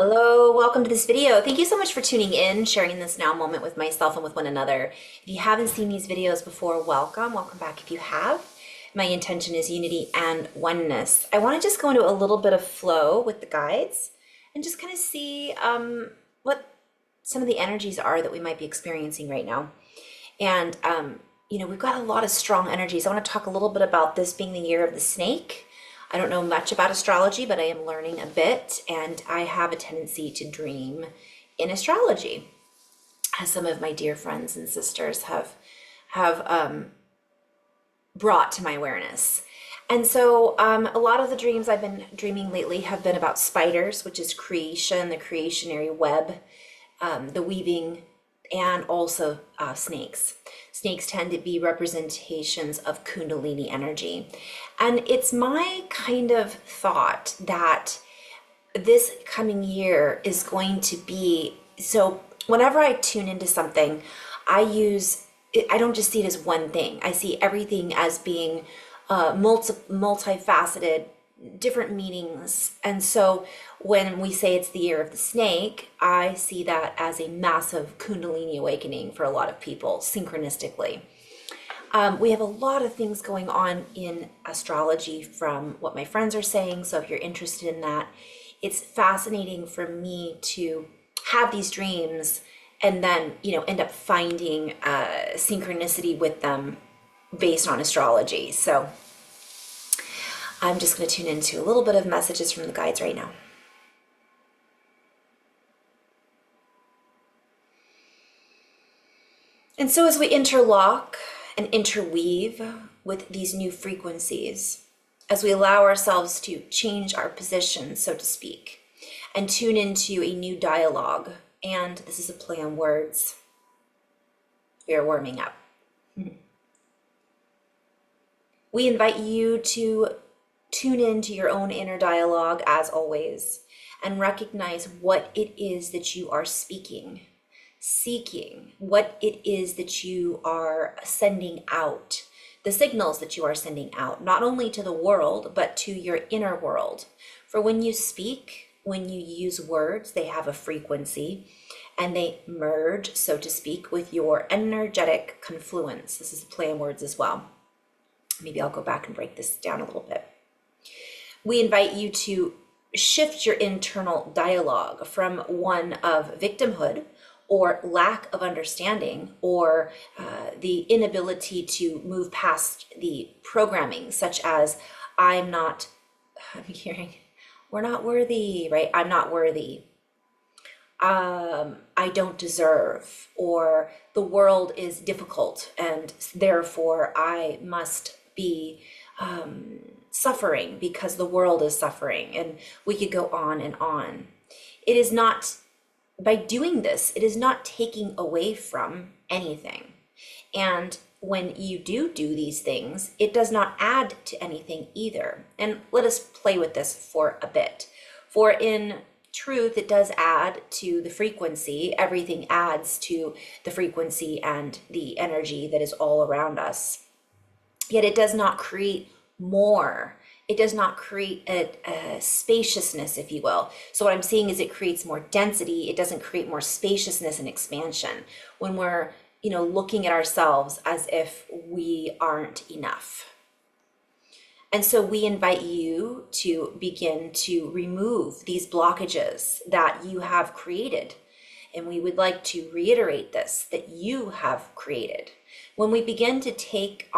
Hello, welcome to this video. Thank you so much for tuning in, sharing this now moment with myself and with one another. If you haven't seen these videos before, welcome. Welcome back if you have. My intention is unity and oneness. I want to just go into a little bit of flow with the guides and just kind of see what some of the energies are that we might be experiencing right now. And, we've got a lot of strong energies. I want to talk a little bit about this being the year of the snake. I don't know much about astrology, but I am learning a bit, and I have a tendency to dream in astrology, as some of my dear friends and sisters have brought to my awareness. And so a lot of the dreams I've been dreaming lately have been about spiders, which is creation, the creationary web, the weaving, and also snakes. Snakes tend to be representations of Kundalini energy. And it's my kind of thought that this coming year is going to be, so whenever I tune into something, I don't just see it as one thing. I see everything as being multifaceted, different meanings. And so when we say it's the year of the snake, I see that as a massive Kundalini awakening for a lot of people, synchronistically. We have a lot of things going on in astrology from what my friends are saying. So if you're interested in that, it's fascinating for me to have these dreams and then, end up finding synchronicity with them based on astrology. So I'm just going to tune into a little bit of messages from the guides right now. And so as we interlock and interweave with these new frequencies, as we allow ourselves to change our position, so to speak, and tune into a new dialogue, and this is a play on words, we are warming up. We invite you to tune into your own inner dialogue as always, and recognize what it is that you are speaking, seeking, what it is that you are sending out, the signals that you are sending out, not only to the world, but to your inner world. For when you speak, when you use words, they have a frequency and they merge, so to speak, with your energetic confluence. This is a play on words as well. Maybe I'll go back and break this down a little bit. We invite you to shift your internal dialogue from one of victimhood or lack of understanding or the inability to move past the programming, such as I'm hearing, we're not worthy, right? I'm not worthy. I don't deserve, or the world is difficult and therefore I must be suffering because the world is suffering, and we could go on and on. It is not, by doing this, it is not taking away from anything. And when you do these things, it does not add to anything either. And let us play with this for a bit. For in truth, it does add to the frequency. Everything adds to the frequency and the energy that is all around us. Yet it does not create more. It does not create a spaciousness, if you will. So what I'm seeing is it creates more density. It doesn't create more spaciousness and expansion when we're, looking at ourselves as if we aren't enough. And so we invite you to begin to remove these blockages that you have created. And we would like to reiterate this, that you have created. When we begin to take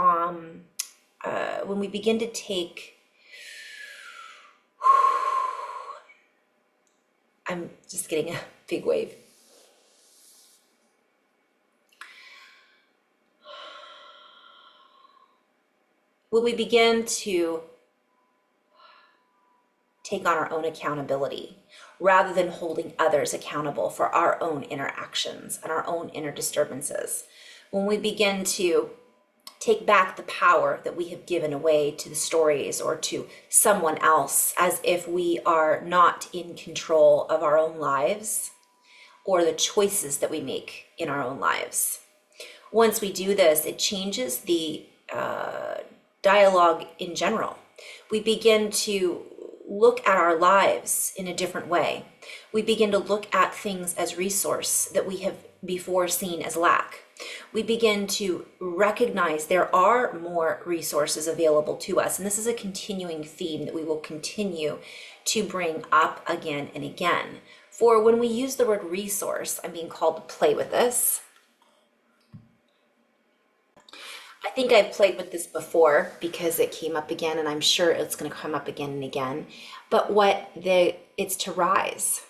I'm just getting a big wave. When we begin to take on our own accountability, rather than holding others accountable for our own interactions and our own inner disturbances, when we begin to take back the power that we have given away to the stories or to someone else, as if we are not in control of our own lives or the choices that we make in our own lives. Once we do this, it changes the dialogue in general. We begin to look at our lives in a different way. We begin to look at things as resource that we have before seen as lack. We begin to recognize there are more resources available to us. And this is a continuing theme that we will continue to bring up again and again. For when we use the word resource, I'm being called to play with this. I think I've played with this before because it came up again, and I'm sure it's going to come up again and again. But it's to rise.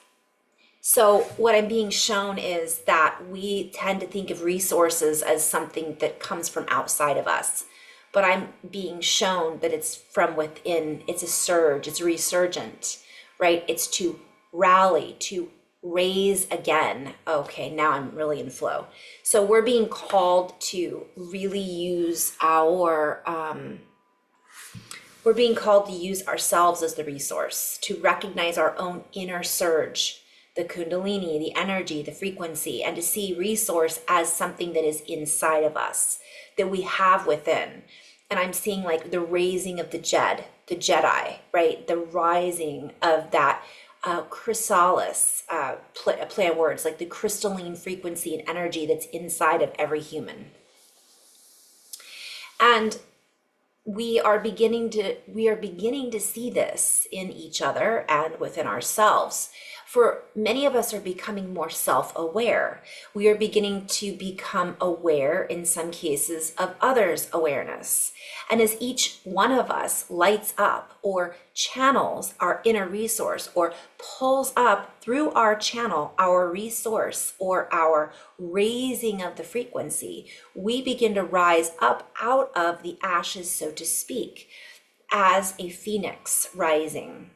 So what I'm being shown is that we tend to think of resources as something that comes from outside of us. But I'm being shown that it's from within. It's a surge, it's resurgent, right? It's to rally, to raise again. Okay, now I'm really in flow. So we're being called to really use we're being called to use ourselves as the resource, to recognize our own inner surge, the kundalini, the energy, the frequency, and to see resource as something that is inside of us, that we have within. And I'm seeing like the raising of the Jedi, right? The rising of that chrysalis, play of words, like the crystalline frequency and energy that's inside of every human. And we are beginning to see this in each other and within ourselves. For many of us are becoming more self-aware. We are beginning to become aware, in some cases, of others' awareness. And as each one of us lights up or channels our inner resource or pulls up through our channel, our resource or our raising of the frequency, we begin to rise up out of the ashes, so to speak, as a phoenix rising.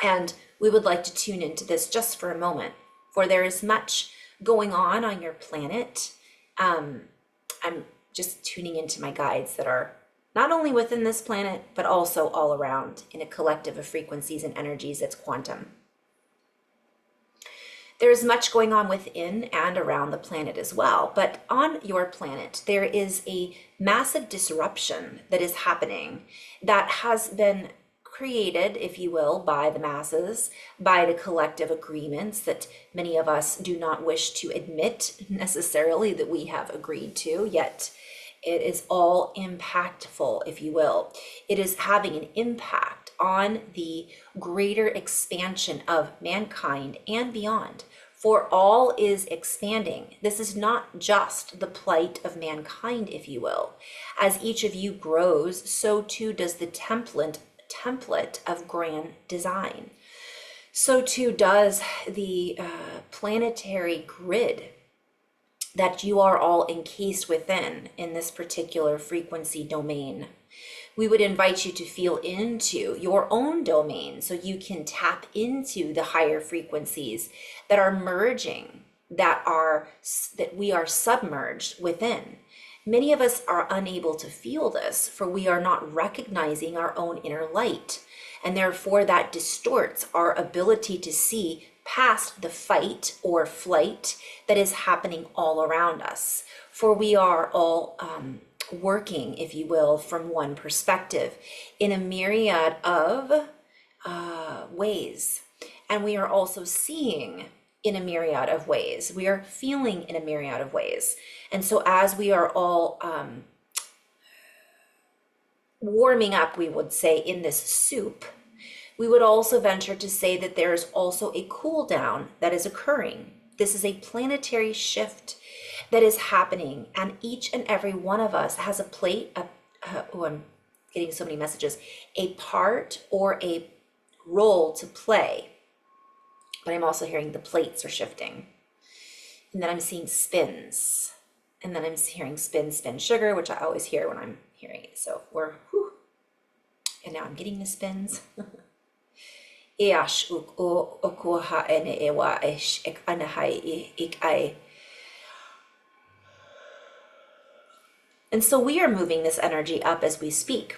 And we would like to tune into this just for a moment, for there is much going on your planet. I'm just tuning into my guides that are not only within this planet, but also all around in a collective of frequencies and energies that's quantum. There is much going on within and around the planet as well, but on your planet, there is a massive disruption that is happening that has been created, if you will, by the masses, by the collective agreements that many of us do not wish to admit necessarily that we have agreed to, yet it is all impactful, if you will. It is having an impact on the greater expansion of mankind and beyond. For all is expanding. This is not just the plight of mankind, if you will. As each of you grows, so too does the template of grand design. So too does the planetary grid that you are all encased within in this particular frequency domain. We would invite you to feel into your own domain so you can tap into the higher frequencies that are merging, that we are submerged within. Many of us are unable to feel this, for we are not recognizing our own inner light, and therefore that distorts our ability to see past the fight or flight that is happening all around us. For we are all working, if you will, from one perspective in a myriad of ways. And we are also seeing in a myriad of ways. We are feeling in a myriad of ways. And so as we are all warming up, we would say, in this soup, we would also venture to say that there is also a cool down that is occurring. This is a planetary shift that is happening, and each and every one of us has a plate, I'm getting so many messages, a part or a role to play. But I'm also hearing the plates are shifting. And then I'm seeing spins. And then I'm hearing spin, spin, sugar, which I always hear when I'm hearing it. So we're, whew. And now I'm getting the spins. And so we are moving this energy up as we speak.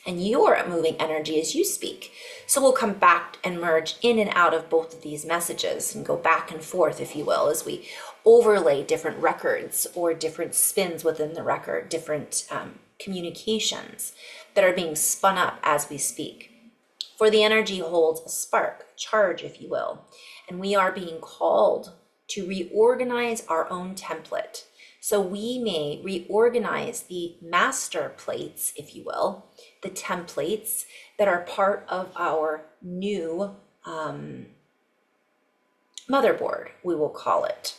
And you're moving energy as you speak. So we'll come back and merge in and out of both of these messages and go back and forth, if you will, as we overlay different records or different spins within the record, different communications that are being spun up as we speak. For the energy holds a spark, charge, if you will, and we are being called to reorganize our own template. So we may reorganize the master plates, if you will, the templates that are part of our new motherboard, we will call it.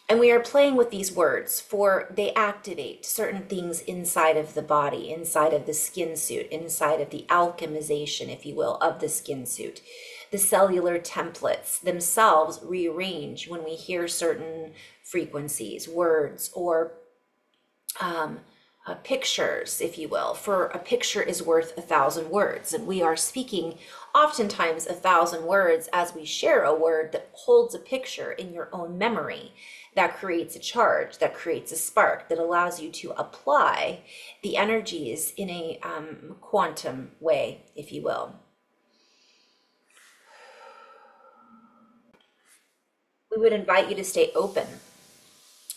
And we are playing with these words, for they activate certain things inside of the body, inside of the skin suit, inside of the alchemization, if you will, of the skin suit. The cellular templates themselves rearrange when we hear certain frequencies, words, or pictures, if you will. For a picture is worth 1,000 words, and we are speaking oftentimes 1,000 words as we share a word that holds a picture in your own memory. That creates a charge, that creates a spark, that allows you to apply the energies in a quantum way, if you will. We would invite you to stay open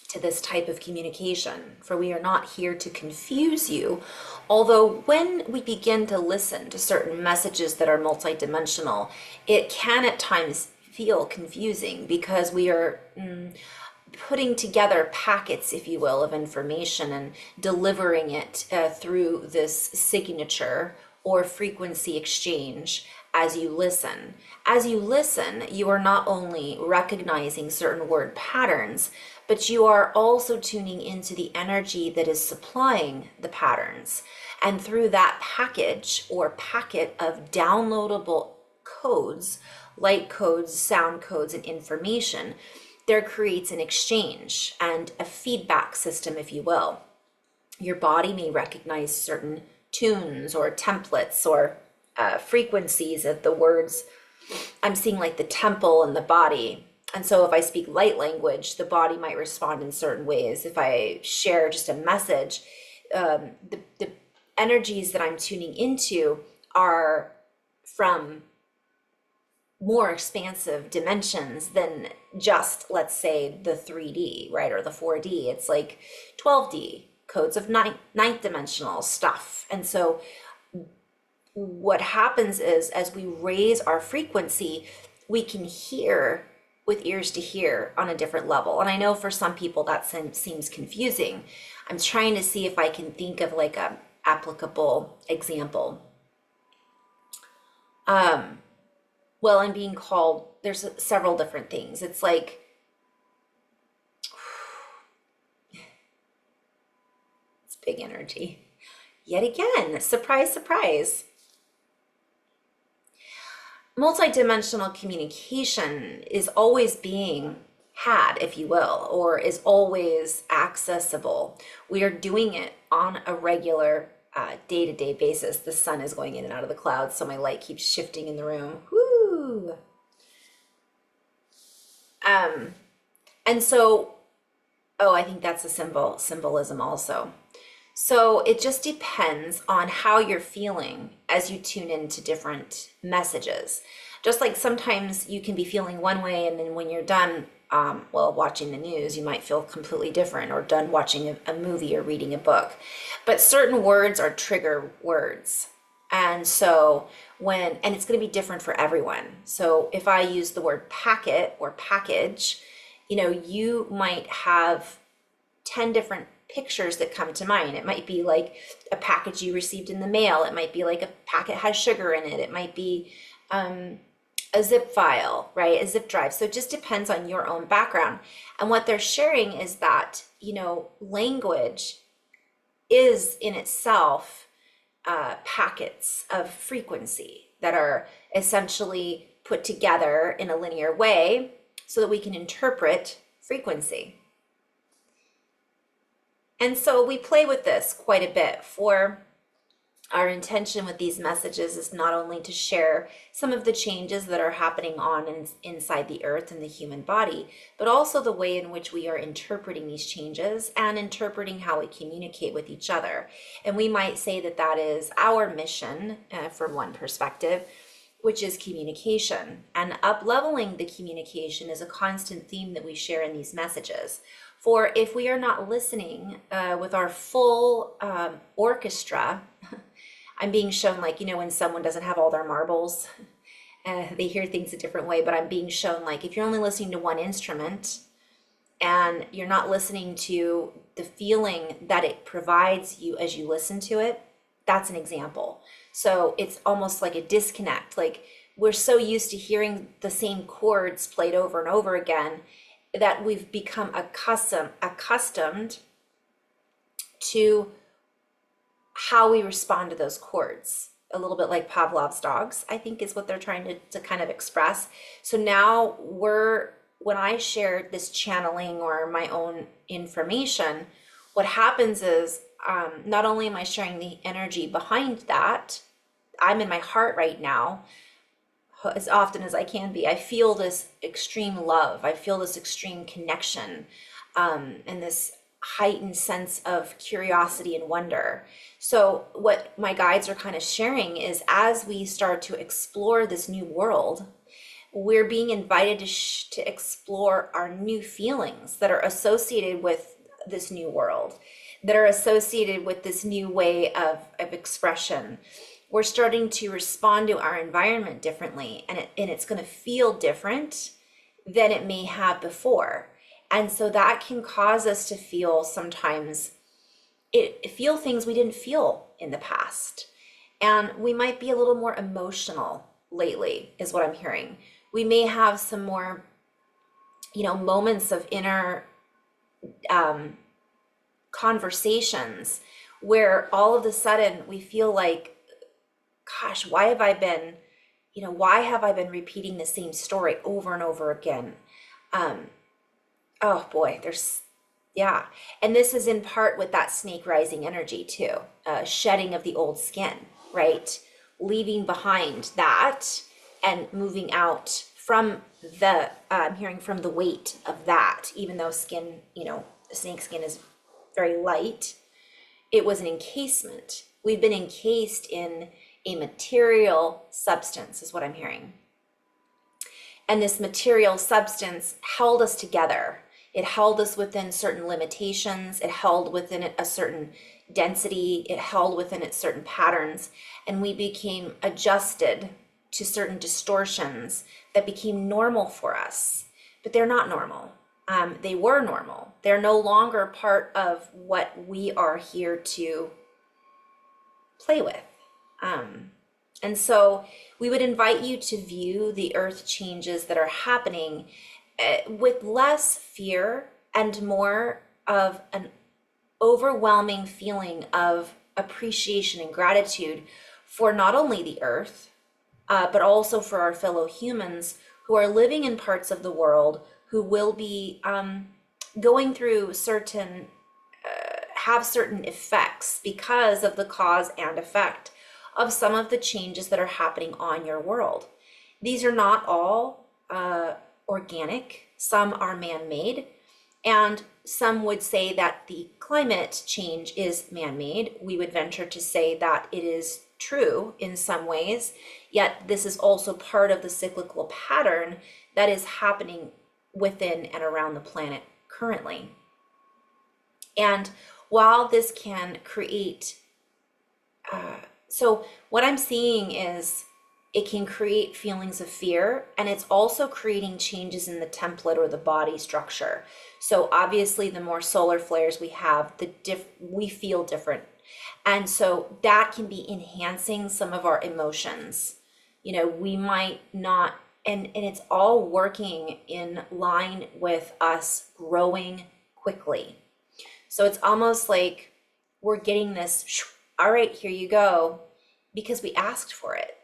to this type of communication, for we are not here to confuse you. Although when we begin to listen to certain messages that are multidimensional, it can at times feel confusing because we are putting together packets, if you will, of information and delivering it through this signature or frequency exchange as you listen. As you listen, you are not only recognizing certain word patterns, but you are also tuning into the energy that is supplying the patterns. And through that package or packet of downloadable codes, light codes, sound codes, and information, there creates an exchange and a feedback system, if you will. Your body may recognize certain tunes or templates or frequencies of the words. I'm seeing like the temple and the body. And so if I speak light language, the body might respond in certain ways. If I share just a message, the energies that I'm tuning into are from more expansive dimensions than just, let's say, the 3D, right? Or the 4D. It's like 12D, codes of ninth dimensional stuff. And so what happens is as we raise our frequency, we can hear with ears to hear on a different level. And I know for some people that seems confusing. I'm trying to see if I can think of like a applicable example. Well, I'm being called, there's several different things. It's like, it's big energy. Yet again, surprise, surprise. Multidimensional communication is always being had, if you will, or is always accessible. We are doing it on a regular day-to-day basis. The sun is going in and out of the clouds, so my light keeps shifting in the room. Woo! And so, oh, I think that's a symbolism also. So it just depends on how you're feeling as you tune into different messages. Just like sometimes you can be feeling one way, and then when you're done, watching the news, you might feel completely different, or done watching a movie or reading a book. But certain words are trigger words. And so and it's going to be different for everyone. So if I use the word packet or package, you might have 10 different pictures that come to mind. It might be like a package you received in the mail. It might be like a packet has sugar in it. It might be a zip file, right? A zip drive. So it just depends on your own background. And what they're sharing is that, language is in itself packets of frequency that are essentially put together in a linear way so that we can interpret frequency. And so we play with this quite a bit. For our intention with these messages is not only to share some of the changes that are happening inside the earth and the human body, but also the way in which we are interpreting these changes and interpreting how we communicate with each other. And we might say that that is our mission from one perspective, which is communication. And up-leveling the communication is a constant theme that we share in these messages. For if we are not listening with our full orchestra, I'm being shown, like, when someone doesn't have all their marbles, they hear things a different way, but I'm being shown, like, if you're only listening to one instrument and you're not listening to the feeling that it provides you as you listen to it, that's an example. So it's almost like a disconnect. Like, we're so used to hearing the same chords played over and over again that we've become accustomed to how we respond to those chords. A little bit like Pavlov's dogs, I think, is what they're trying to kind of express. So now when I share this channeling or my own information, what happens is, not only am I sharing the energy behind that, I'm in my heart right now as often as I can be. I feel this extreme love. I feel this extreme connection, and this heightened sense of curiosity and wonder. So what my guides are kind of sharing is, as we start to explore this new world, we're being invited to explore our new feelings that are associated with this new world, that are associated with this new way of expression. We're starting to respond to our environment differently, and it's going to feel different than it may have before. And so that can cause us to feel sometimes, feel things we didn't feel in the past. And we might be a little more emotional lately, is what I'm hearing. We may have some more, moments of inner conversations where all of a sudden we feel like, gosh, why have I been repeating the same story over and over again? Oh boy, yeah. And this is in part with that snake rising energy too, shedding of the old skin, right? Leaving behind that and moving out from I'm hearing from the weight of that, even though skin, the snake skin is very light, it was an encasement. We've been encased in a material substance, is what I'm hearing. And this material substance held us together. It held us within certain limitations. It held within it a certain density. It held within it certain patterns. And we became adjusted to certain distortions that became normal for us. But they're not normal. They were normal. They're no longer part of what we are here to play with. And so we would invite you to view the earth changes that are happening with less fear and more of an overwhelming feeling of appreciation and gratitude for not only the earth, but also for our fellow humans who are living in parts of the world who will be going through have certain effects because of the cause and effect of some of the changes that are happening on your world. These are not all organic. Some are man-made, and some would say that the climate change is man-made. We would venture to say that it is true in some ways, yet this is also part of the cyclical pattern that is happening within and around the planet currently. And while this can create, so what I'm seeing is it can create feelings of fear, and it's also creating changes in the template or the body structure. So obviously the more solar flares we have, we feel different. And so that can be enhancing some of our emotions. We might not, and it's all working in line with us growing quickly. So it's almost like we're getting this, all right, here you go, because we asked for it.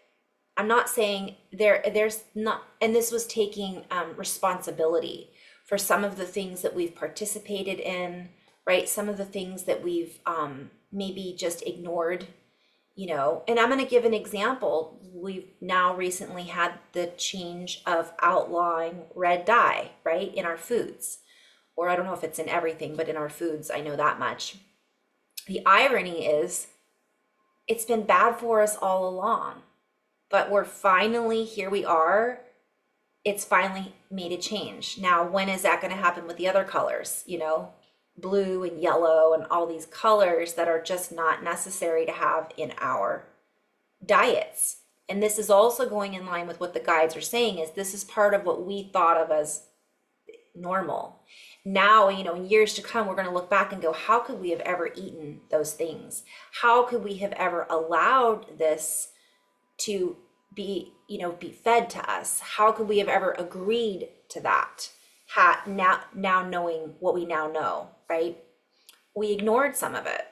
I'm not saying there's not, and this was taking responsibility for some of the things that we've participated in, right? Some of the things that we've maybe just ignored, and I'm going to give an example. We've now recently had the change of outlawing red dye, right, in our foods. Or I don't know if it's in everything, but in our foods, I know that much. The irony is, it's been bad for us all along, but here we are, it's finally made a change. Now, when is that going to happen with the other colors? Blue and yellow and all these colors that are just not necessary to have in our diets. And this is also going in line with what the guides are saying, is this is part of what we thought of as normal. Now, in years to come, we're going to look back and go, how could we have ever eaten those things? How could we have ever allowed this to be fed to us? How could we have ever agreed to that? Now knowing what we now know, right? We ignored some of it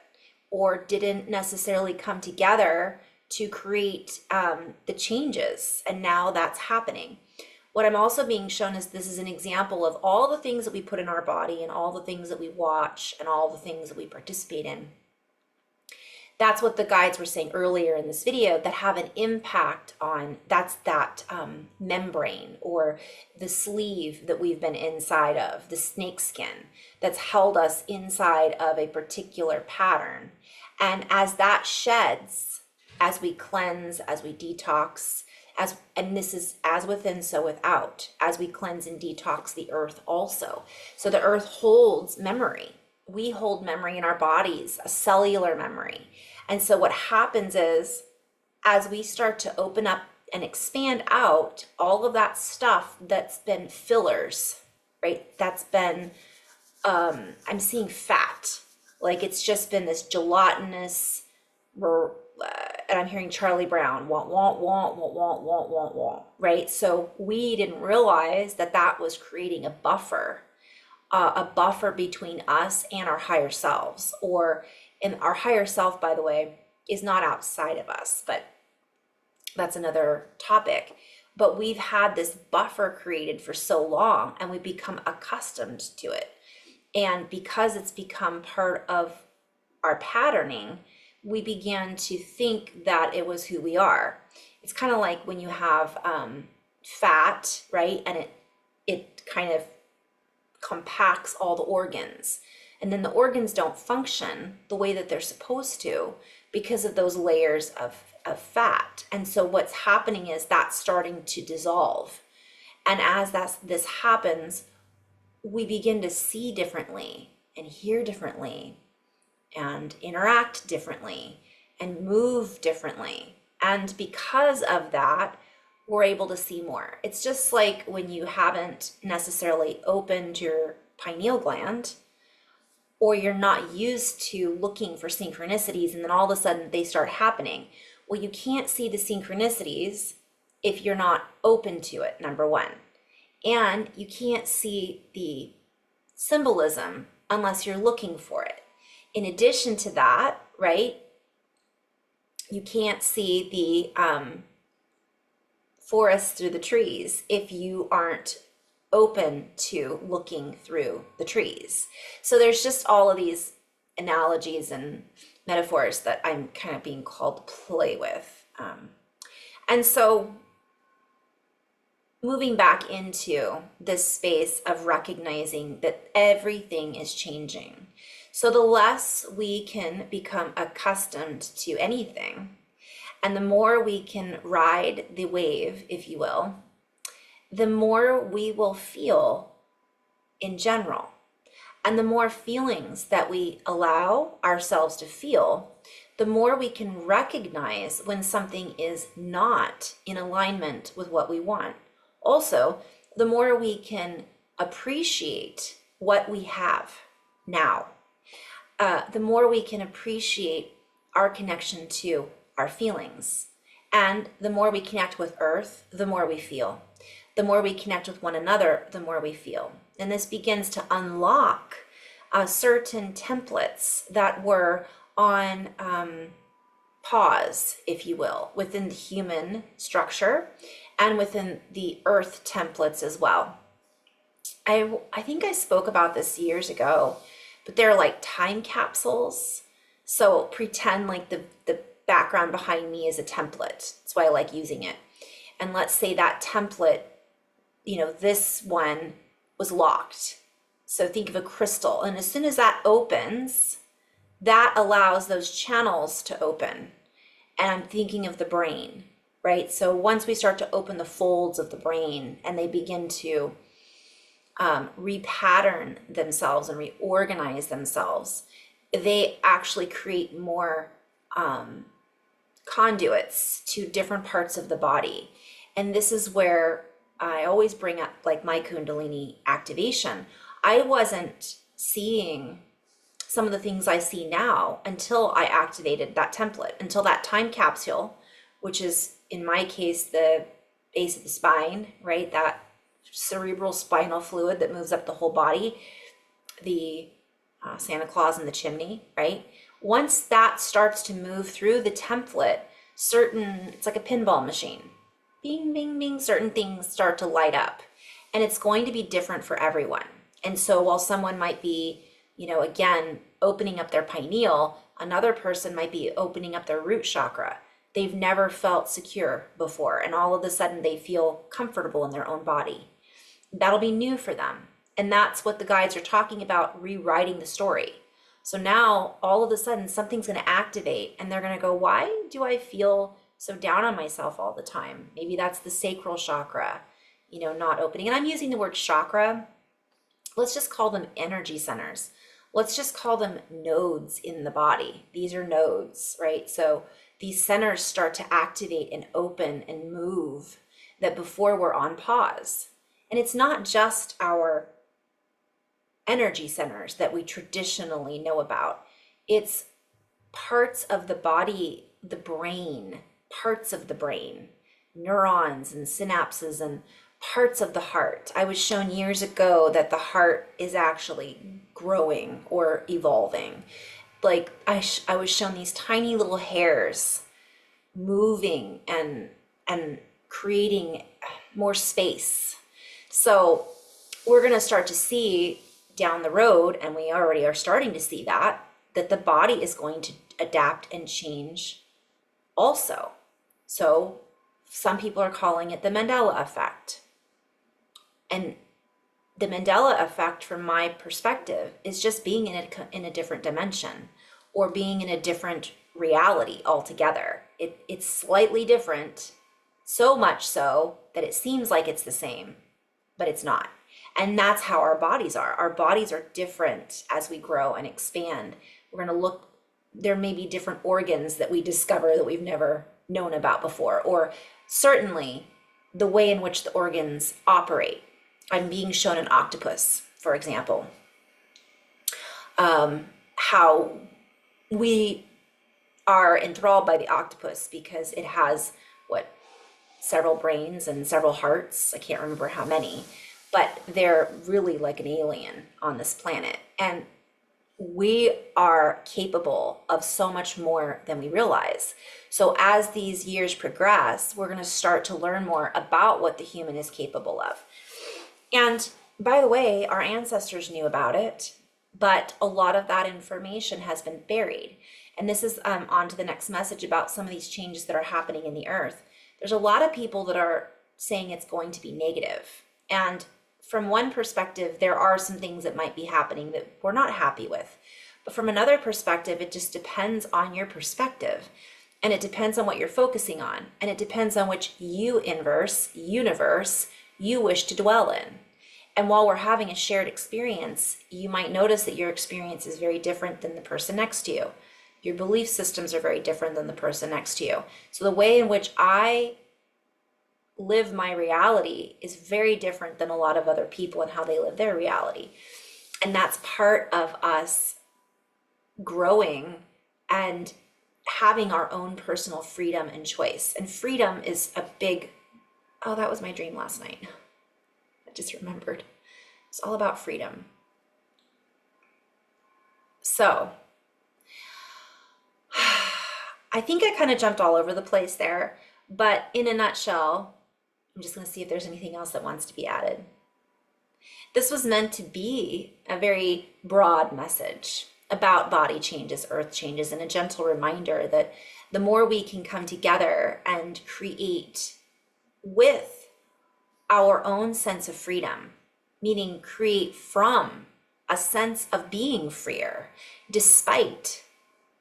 or didn't necessarily come together to create the changes. And now that's happening. What I'm also being shown is this is an example of all the things that we put in our body and all the things that we watch and all the things that we participate in. That's what the guides were saying earlier in this video, that have an impact on, that's that membrane or the sleeve that we've been inside of, the snake skin that's held us inside of a particular pattern. And as that sheds, as we cleanse, as we detox, and this is as within, so without, as we cleanse and detox the earth also. So the earth holds memory. We hold memory in our bodies, a cellular memory. And so what happens is, as we start to open up and expand out, all of that stuff that's been fillers, right? That's been, I'm seeing fat. Like it's just been this gelatinous, and I'm hearing Charlie Brown, want, right? So we didn't realize that that was creating a buffer between us and our higher selves. And our higher self, by the way, is not outside of us, but that's another topic. But we've had this buffer created for so long, and we've become accustomed to it. And because it's become part of our patterning, we began to think that it was who we are. It's kind of like when you have fat, right? And it kind of compacts all the organs. And then the organs don't function the way that they're supposed to because of those layers of fat. And so what's happening is that's starting to dissolve. And as this happens, we begin to see differently and hear differently and interact differently and move differently. And because of that, we're able to see more. It's just like when you haven't necessarily opened your pineal gland, or you're not used to looking for synchronicities, and then all of a sudden they start happening. Well, you can't see the synchronicities if you're not open to it, number one. And you can't see the symbolism unless you're looking for it. In addition to that, right, you can't see the forest through the trees if you aren't open to looking through the trees. So there's just all of these analogies and metaphors that I'm kind of being called to play with. And so moving back into this space of recognizing that everything is changing. So the less we can become accustomed to anything, and the more we can ride the wave, if you will, the more we will feel in general. And the more feelings that we allow ourselves to feel, the more we can recognize when something is not in alignment with what we want. Also, the more we can appreciate what we have now, the more we can appreciate our connection to our feelings. And the more we connect with Earth, the more we feel. The more we connect with one another, the more we feel. And this begins to unlock certain templates that were on pause, if you will, within the human structure and within the Earth templates as well. I think I spoke about this years ago, but they're like time capsules. So pretend like the background behind me is a template. That's why I like using it. And let's say that template, this one was locked. So think of a crystal. And as soon as that opens, that allows those channels to open. And I'm thinking of the brain, right? So once we start to open the folds of the brain and they begin to repattern themselves and reorganize themselves, they actually create more conduits to different parts of the body. And this is where I always bring up like my Kundalini activation. I wasn't seeing some of the things I see now until I activated that template, until that time capsule, which is in my case the base of the spine, right? That cerebral spinal fluid that moves up the whole body, the Santa Claus in the chimney, right? Once that starts to move through the template, it's like a pinball machine. Bing, bing, bing, certain things start to light up. And it's going to be different for everyone. And so while someone might be, again, opening up their pineal, another person might be opening up their root chakra. They've never felt secure before, and all of a sudden they feel comfortable in their own body. That'll be new for them. And that's what the guides are talking about, rewriting the story. So now all of a sudden something's going to activate and they're going to go, why do I feel so down on myself all the time? Maybe that's the sacral chakra, not opening. And I'm using the word chakra. Let's just call them energy centers. Let's just call them nodes in the body. These are nodes, right? So these centers start to activate and open and move that before were on pause. And it's not just our energy centers that we traditionally know about. It's parts of the body, the brain, parts of the brain, neurons and synapses and parts of the heart. I was shown years ago that the heart is actually growing or evolving. Like I was shown these tiny little hairs moving and creating more space. So we're going to start to see down the road, and we already are starting to see that the body is going to adapt and change also. So some people are calling it the Mandela effect. And the Mandela effect, from my perspective, is just being in a different dimension or being in a different reality altogether. It's slightly different, so much so that it seems like it's the same, but it's not. And that's how our bodies are. Our bodies are different as we grow and expand. We're going to look, there may be different organs that we discover that we've never known about before, or certainly the way in which the organs operate. I'm being shown an octopus, for example. How we are enthralled by the octopus because it has, several brains and several hearts. I can't remember how many, but they're really like an alien on this planet. And we are capable of so much more than we realize. So as these years progress, we're going to start to learn more about what the human is capable of. And by the way, our ancestors knew about it, but a lot of that information has been buried. And this is on to the next message about some of these changes that are happening in the earth. There's a lot of people that are saying it's going to be negative. And from one perspective, there are some things that might be happening that we're not happy with. But from another perspective, it just depends on your perspective. And it depends on what you're focusing on. And it depends on which universe you wish to dwell in. And while we're having a shared experience, you might notice that your experience is very different than the person next to you. Your belief systems are very different than the person next to you. So the way in which I live my reality is very different than a lot of other people and how they live their reality. And that's part of us growing and having our own personal freedom and choice. And freedom is a big, oh, that was my dream last night. I just remembered. It's all about freedom. So I think I kind of jumped all over the place there, but in a nutshell, I'm just going to see if there's anything else that wants to be added. This was meant to be a very broad message about body changes, earth changes, and a gentle reminder that the more we can come together and create with our own sense of freedom, meaning create from a sense of being freer, despite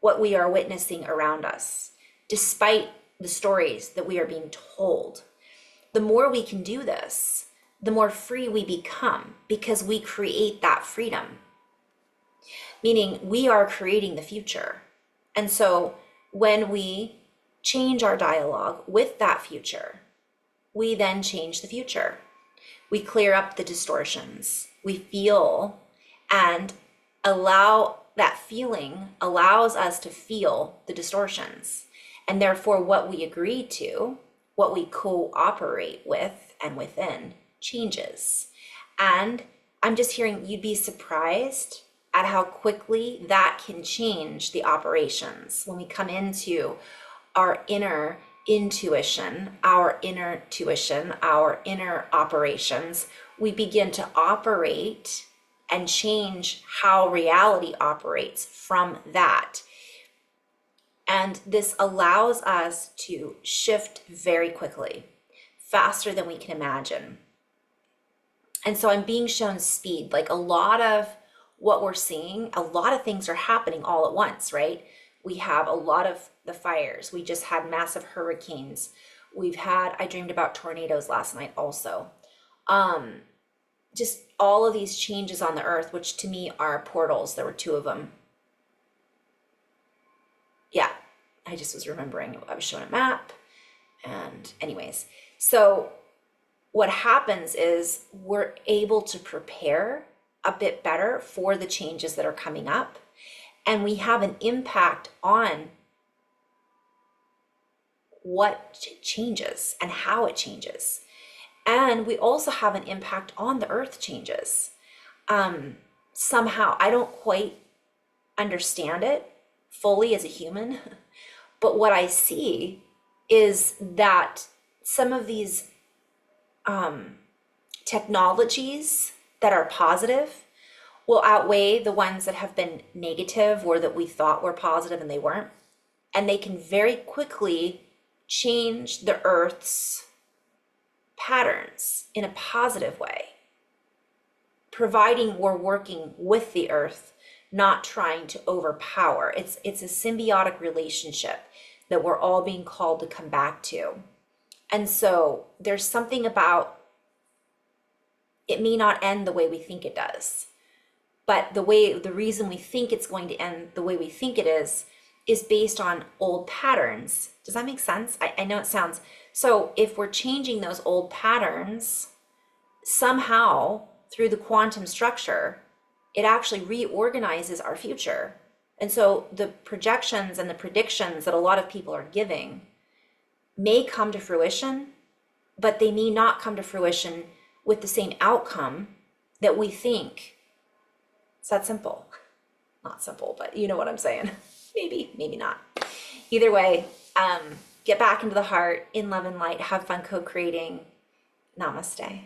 what we are witnessing around us, despite the stories that we are being told. The more we can do this, the more free we become because we create that freedom. Meaning we are creating the future. And so when we change our dialogue with that future, we then change the future. We clear up the distortions. We feel and allow that feeling allows us to feel the distortions. And therefore, what we agree to, what we cooperate with and within changes. And I'm just hearing you'd be surprised at how quickly that can change the operations when we come into our inner intuition, our inner tuition, our inner operations. We begin to operate and change how reality operates from that. And this allows us to shift very quickly, faster than we can imagine. And so I'm being shown speed. Like a lot of what we're seeing, a lot of things are happening all at once, right? We have a lot of the fires. We just had massive hurricanes. I dreamed about tornadoes last night also. Just all of these changes on the earth, which to me are portals. There were 2 of them. Yeah, I just was remembering, I was shown a map. And anyways, so what happens is we're able to prepare a bit better for the changes that are coming up. And we have an impact on what changes and how it changes. And we also have an impact on the earth changes. Somehow, I don't quite understand it fully as a human, but what I see is that some of these technologies that are positive will outweigh the ones that have been negative or that we thought were positive and they weren't. And they can very quickly change the Earth's patterns in a positive way, providing we're working with the Earth, not trying to overpower. It's a symbiotic relationship that we're all being called to come back to. And so there's something about it may not end the way we think it does. But the reason we think it's going to end the way we think it is based on old patterns. Does that make sense? I know it sounds, so if we're changing those old patterns, somehow through the quantum structure, it actually reorganizes our future. And so the projections and the predictions that a lot of people are giving may come to fruition, but they may not come to fruition with the same outcome that we think. It's that simple. Not simple, but you know what I'm saying. Maybe, maybe not. Either way, get back into the heart, in love and light, have fun co-creating. Namaste.